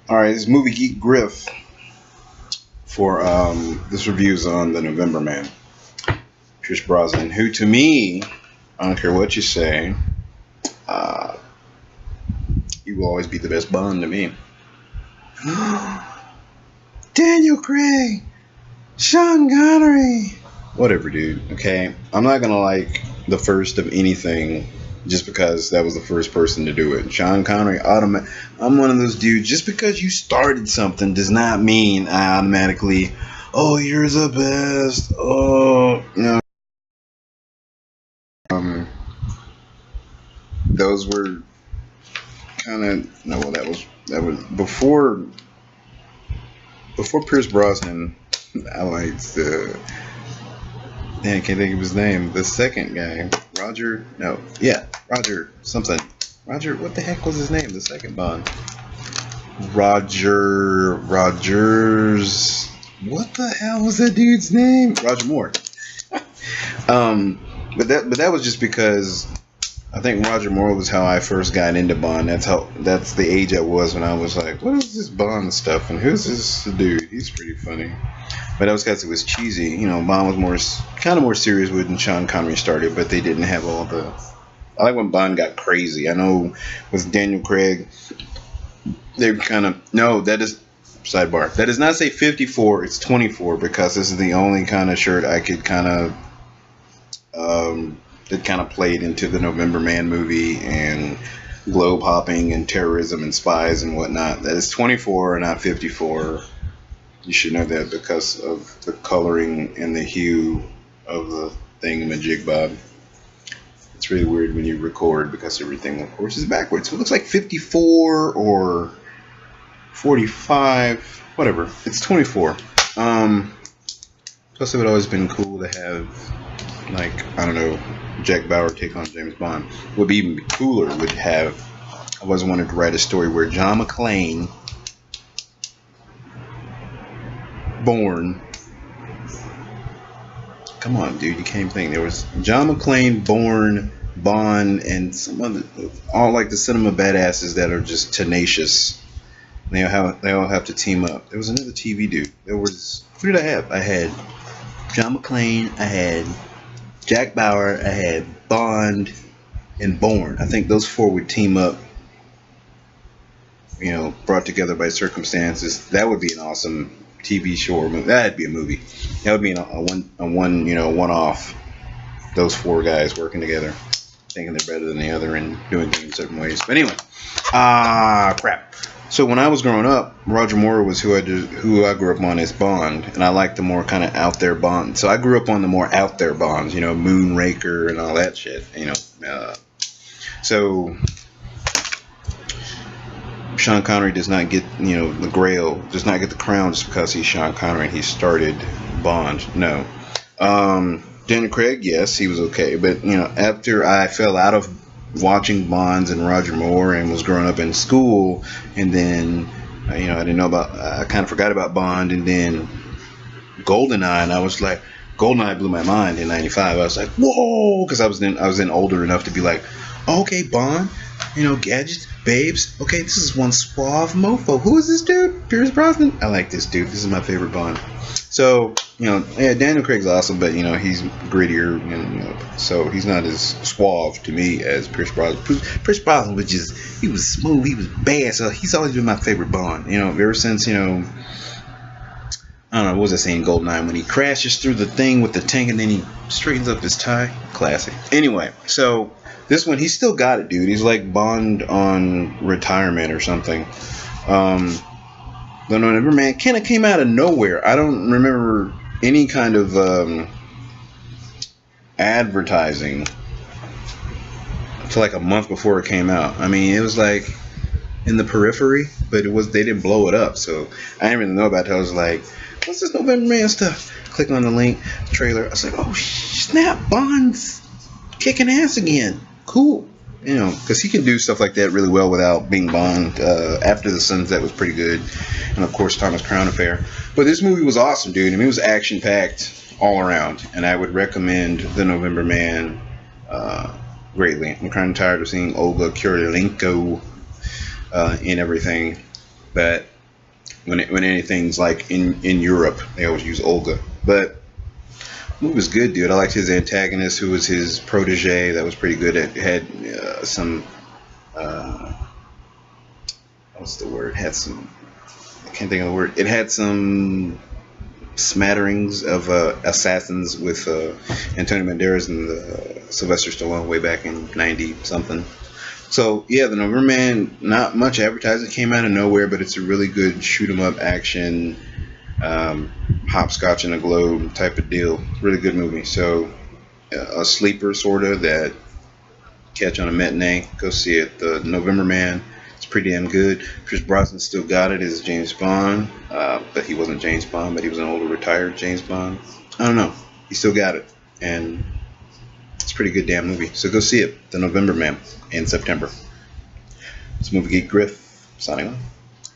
All right, this movie Geek Griff for this review's on The November Man. Pierce Brosnan, who to me, I don't care what you say, uh, he will always be the best Bond to me. Daniel Craig, Sean Connery, whatever, dude. Okay, I'm not gonna like the first of anything just because that was the first person to do it. Sean Connery, I'm one of those dudes. Just because you started something does not mean I automatically, oh, you're the best. Oh, no. Those were kind of no. Well, that was before Pierce Brosnan. I liked the. Man, I can't think of his name. The second guy, Roger. No, yeah, Roger something. Roger. What the heck was his name? The second Bond. Rogers. What the hell was that dude's name? Roger Moore. But that was just because I think Roger Moore was how I first got into Bond. That's the age I was when I was like, what is this Bond stuff and who's this dude? He's pretty funny. But that was because it was cheesy. You know, Bond was kind of more serious when Sean Connery started, but they didn't have all the. I like when Bond got crazy. I know with Daniel Craig, they kind of no. That is sidebar. That does not say 54. It's 24 because this is the only kind of shirt I could kind of. That kind of played into the November Man movie and globe hopping and terrorism and spies and whatnot. That is 24 and not 54. You should know that because of the coloring and the hue of the thingamajig bob. It's really weird when you record because everything, of course, is backwards. So it looks like 54 or 45, whatever. It's 24. Plus, it would always been cool to have, like, I don't know, Jack Bauer take on James Bond. Would be even cooler would have. I always wanted to write a story where John McClane, born. Come on, dude, you can't even think. There was John McClane, born, Bond, and some other, all like the cinema badasses that are just tenacious. They all have to team up. There was another TV dude. There was, who did I have? I had John McClane. I had Jack Bauer, I had Bond, and Bourne. I think those four would team up, you know, brought together by circumstances. That would be an awesome TV show or movie. That'd be a movie. That would be a one-off. Those four guys working together, thinking they're better than the other and doing things certain ways. But anyway, crap. So when I was growing up, Roger Moore was who I grew up on as Bond, and I liked the more kind of out there Bond. So I grew up on the more out there Bonds, you know, Moonraker and all that shit, you know. So Sean Connery does not get, you know, the Grail, does not get the crown just because he's Sean Connery and he started Bond. No. Daniel Craig, yes, he was okay, but you know, after I fell out of watching Bonds and Roger Moore and was growing up in school, and then you know, I didn't know about, I kind of forgot about Bond, and then GoldenEye, and I was like, GoldenEye blew my mind in '95. I was like, whoa, because I was then older enough to be like, okay, Bond, you know, gadgets, babes, okay, this is one suave mofo. Who is this dude? Pierce Brosnan? I like this dude. This is my favorite Bond. So, you know, yeah, Daniel Craig's awesome, but, you know, he's grittier, and, you know, so he's not as suave to me as Pierce Brosnan. Pierce Brosnan was just, he was smooth, he was bad, so he's always been my favorite Bond, you know, ever since, you know, I don't know, what was I saying, GoldenEye, when he crashes through the thing with the tank and then he straightens up his tie. Classic. Anyway, so this one, he's still got it, dude. He's like Bond on retirement or something. The November Man kind of came out of nowhere. I don't remember any kind of advertising until like a month before it came out. I mean, it was like in the periphery, but they didn't blow it up, so I didn't really know about it. I was like, what's this November Man stuff? Click on the link, trailer. I was like, oh snap, Bond's kicking ass again. Cool. You know, because he can do stuff like that really well without being Bond. After the Sunset was pretty good, and of course Thomas Crown Affair. But this movie was awesome, dude. I mean, it was action packed all around, and I would recommend The November Man greatly. I'm kind of tired of seeing Olga Kurylenko in everything, but when anything's like in Europe, they always use Olga. But the movie was good, dude. I liked his antagonist, who was his protege. That was pretty good. It had some what's the word? It had some, I can't think of the word. It had some smatterings of Assassins with Antonio Banderas and Sylvester Stallone way back in 90 something. So yeah, The November Man, not much advertising, came out of nowhere, but it's a really good shoot 'em up action, hopscotch in a globe type of deal. Really good movie. So a sleeper sorta that catch on a matinee. Go see it. The November Man. It's pretty damn good. Chris Brosnan still got it as James Bond, but he wasn't James Bond, but he was an older retired James Bond. I don't know. He still got it, and it's a pretty good damn movie. So go see it. The November Man in September. It's Movie Geek Griff signing off.